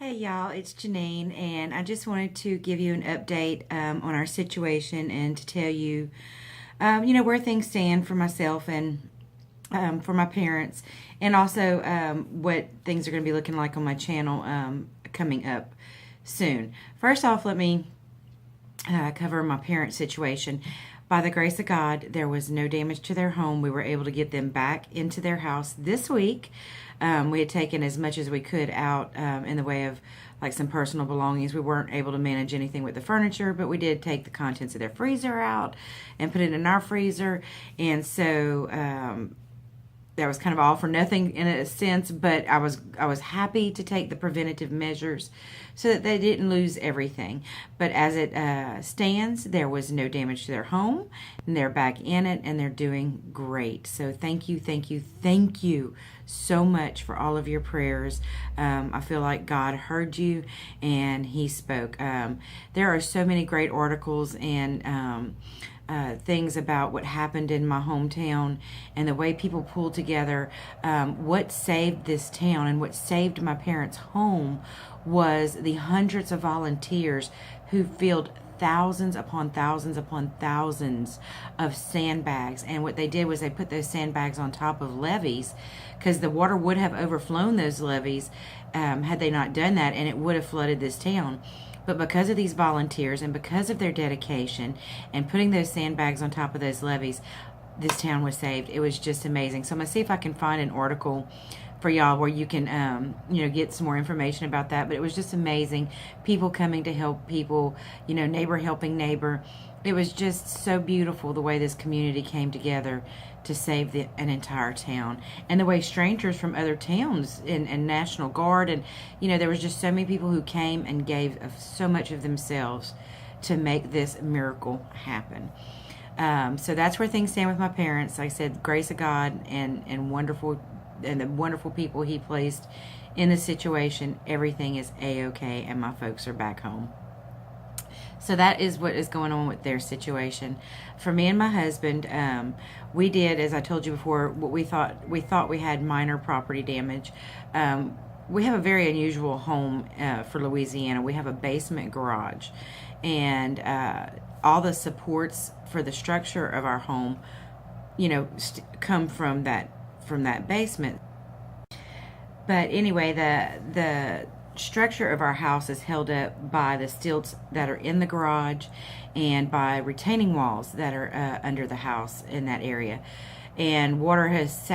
Hey y'all, it's Janine, and I just wanted to give you an update on our situation and to tell you, where things stand for myself and for my parents, and also what things are going to be looking like on my channel coming up soon. First off, let me cover my parents' situation. By the grace of God, there was no damage to their home. We were able to get them back into their house this week. We had taken as much as we could out in the way of like some personal belongings. We weren't able to manage anything with the furniture, but we did take the contents of their freezer out and put it in our freezer. And so that was kind of all for nothing in a sense, but I was happy to take the preventative measures so that they didn't lose everything. But as it stands, there was no damage to their home, and they're back in it, and they're doing great. So thank you, thank you, thank you so much for all of your prayers. I feel like God heard you, and He spoke. There are so many great articles and things about what happened in my hometown and the way people pulled together. What saved this town and what saved my parents' home was the hundreds of volunteers who filled thousands upon thousands upon thousands of sandbags. And what they did was they put those sandbags on top of levees, because the water would have overflown those levees had they not done that, and it would have flooded this town. But because of these volunteers and because of their dedication and putting those sandbags on top of those levees, this town was saved. It was just amazing. So I'm going to see if I can find an article for y'all where you can, get some more information about that. But it was just amazing. People coming to help people, neighbor helping neighbor. It was just so beautiful the way this community came together to save an entire town, and the way strangers from other towns and National Guard, and there was just so many people who came and gave so much of themselves to make this miracle happen. So that's where things stand with my parents. Like I said, grace of God and wonderful, and the wonderful people He placed in the situation. Everything is a-okay, and my folks are back home. So that is what is going on with their situation. For me and my husband, we did, as I told you before, what we thought we had minor property damage. We have a very unusual home for Louisiana. We have a basement garage, and all the supports for the structure of our home, come from that basement. But anyway, the structure of our house is held up by the stilts that are in the garage and by retaining walls that are under the house in that area. And water has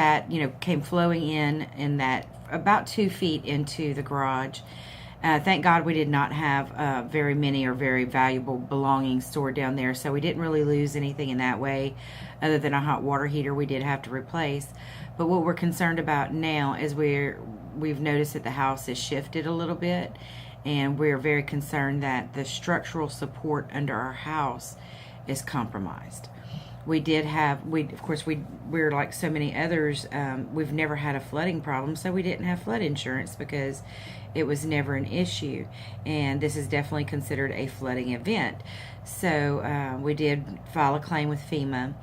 came flowing in that about 2 feet into the garage. Thank God we did not have very many or very valuable belongings stored down there, so we didn't really lose anything in that way other than a hot water heater we did have to replace. But what we're concerned about now is we've noticed that the house has shifted a little bit, and we're very concerned that the structural support under our house is compromised. We're like so many others, we've never had a flooding problem, so we didn't have flood insurance because it was never an issue, and this is definitely considered a flooding event. So we did file a claim with FEMA,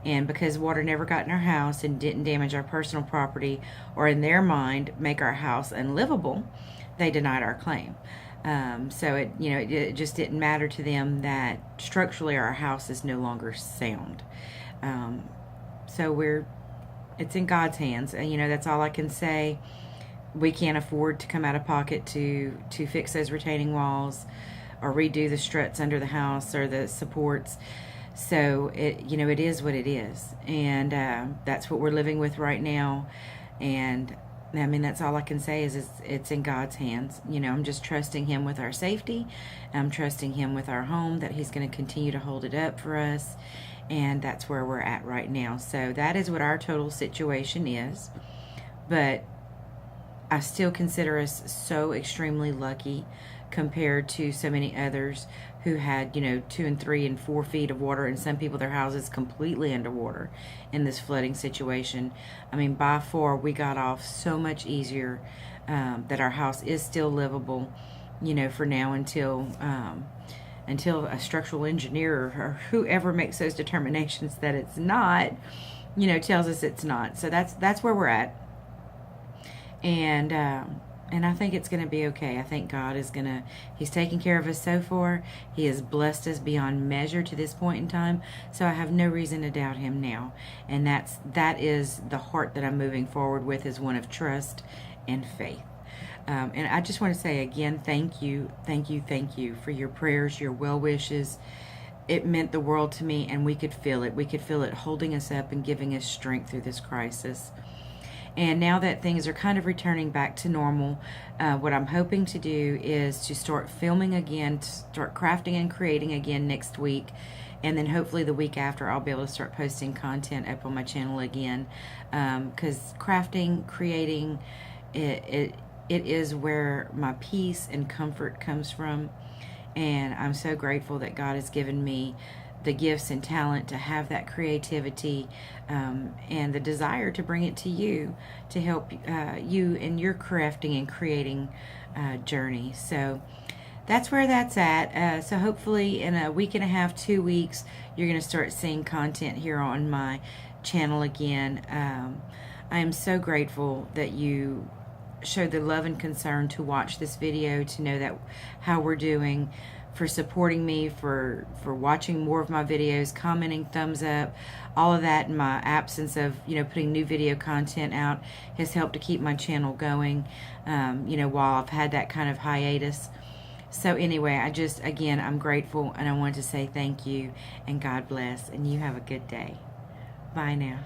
and because water never got in our house and didn't damage our personal property or in their mind make our house unlivable, they denied our claim. So it just didn't matter to them that structurally our house is no longer sound. So it's in God's hands, and that's all I can say. We can't afford to come out of pocket to fix those retaining walls or redo the struts under the house or the supports. So it is what it is, and that's what we're living with right now. And I mean, that's all I can say is it's in God's hands. I'm just trusting Him with our safety. I'm trusting Him with our home, that He's going to continue to hold it up for us, and that's where we're at right now. So that is what our total situation is. But I still consider us so extremely lucky compared to so many others who had 2 and 3 and 4 feet of water, and some people, their houses completely underwater in this flooding situation. I mean, by far we got off so much easier, that our house is still livable, for now until a structural engineer or whoever makes those determinations that it's not, tells us it's not. So that's where we're at. And And I think it's going to be okay. I think God is going to, He's taken care of us so far. He has blessed us beyond measure to this point in time. So I have no reason to doubt Him now. And that is the heart that I'm moving forward with, is one of trust and faith. And I just want to say again, thank you for your prayers, your well wishes. It meant the world to me, and we could feel it. We could feel it holding us up and giving us strength through this crisis. And now that things are kind of returning back to normal, what I'm hoping to do is to start filming again, to start crafting and creating again next week. And then hopefully the week after, I'll be able to start posting content up on my channel again. Because crafting, creating, it is where my peace and comfort comes from. And I'm so grateful that God has given me the gifts and talent to have that creativity, and the desire to bring it to you, to help you in your crafting and creating journey. So that's where that's at. So hopefully in a week and a half, 2 weeks, you're going to start seeing content here on my channel again. I am so grateful that you showed the love and concern to watch this video, to know that how we're doing, for supporting me, for watching more of my videos, commenting, thumbs up. All of that in my absence of, putting new video content out has helped to keep my channel going, while I've had that kind of hiatus. So anyway, again, I'm grateful, and I wanted to say thank you, and God bless, and you have a good day. Bye now.